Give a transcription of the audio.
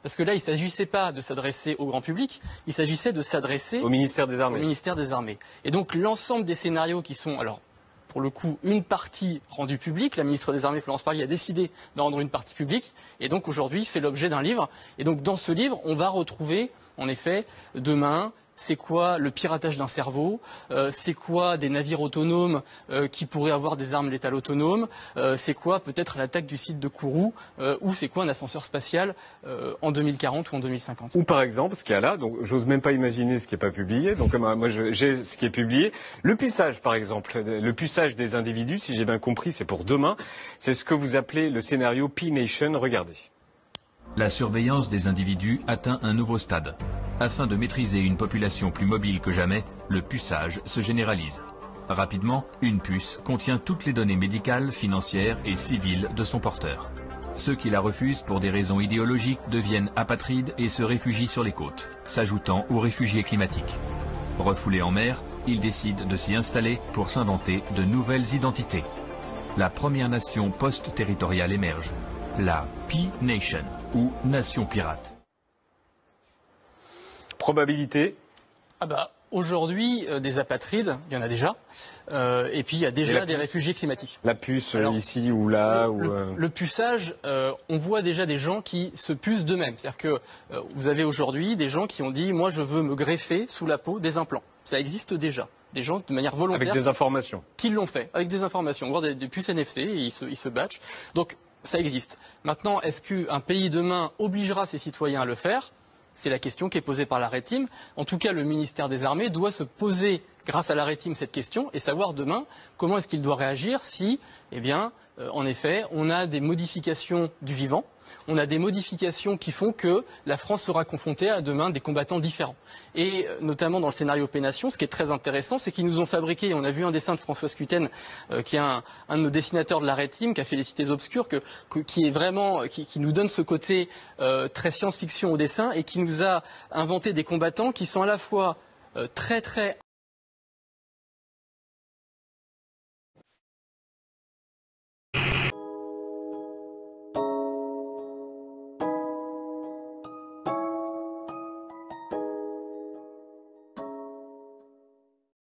Parce que là, il ne s'agissait pas de s'adresser au grand public, il s'agissait de s'adresser au ministère des Armées. Au ministère des Armées. Et donc l'ensemble des scénarios qui sont, alors pour le coup, une partie rendue publique, la ministre des Armées, Florence Parly, a décidé d'en rendre une partie publique, et donc aujourd'hui fait l'objet d'un livre. Et donc dans ce livre, on va retrouver, en effet, demain, c'est quoi le piratage d'un cerveau, c'est quoi des navires autonomes qui pourraient avoir des armes létales autonomes, c'est quoi peut-être l'attaque du site de Kourou, ou c'est quoi un ascenseur spatial en 2040 ou en 2050. Ou par exemple, ce qu'il y a là, donc j'ose même pas imaginer ce qui n'est pas publié, donc moi j'ai ce qui est publié. Le puçage par exemple, le puçage des individus, si j'ai bien compris, c'est pour demain, c'est ce que vous appelez le scénario P-Nation, regardez. La surveillance des individus atteint un nouveau stade. Afin de maîtriser une population plus mobile que jamais, le puçage se généralise. Rapidement, une puce contient toutes les données médicales, financières et civiles de son porteur. Ceux qui la refusent pour des raisons idéologiques deviennent apatrides et se réfugient sur les côtes, s'ajoutant aux réfugiés climatiques. Refoulés en mer, ils décident de s'y installer pour s'inventer de nouvelles identités. La première nation post-territoriale émerge, la P-Nation, ou nation pirate. Probabilité? Aujourd'hui, des apatrides, il y en a déjà, et puis il y a déjà des réfugiés climatiques. La puce ici ou là Le puçage, on voit déjà des gens qui se pucent d'eux-mêmes. C'est-à-dire que vous avez aujourd'hui des gens qui ont dit « moi je veux me greffer sous la peau des implants ». Ça existe déjà. Des gens de manière volontaire. Avec des informations. Qui l'ont fait, avec des informations. On voit des puces NFC, et ils se batchent. Donc ça existe. Maintenant, est-ce qu'un pays demain obligera ses citoyens à le faire ? C'est la question qui est posée par la RETIM. En tout cas, le ministère des Armées doit se poser, grâce à la RETIM, cette question et savoir demain comment est-ce qu'il doit réagir si, en effet, on a des modifications du vivant, on a des modifications qui font que la France sera confrontée à demain des combattants différents. Et notamment dans le scénario P-Nation, ce qui est très intéressant, c'est qu'ils nous ont fabriqué, on a vu un dessin de François Scuiten, qui est un de nos dessinateurs de la RETIM, qui a fait Les Cités Obscures, qui nous donne ce côté très science-fiction au dessin et qui nous a inventé des combattants qui sont à la fois très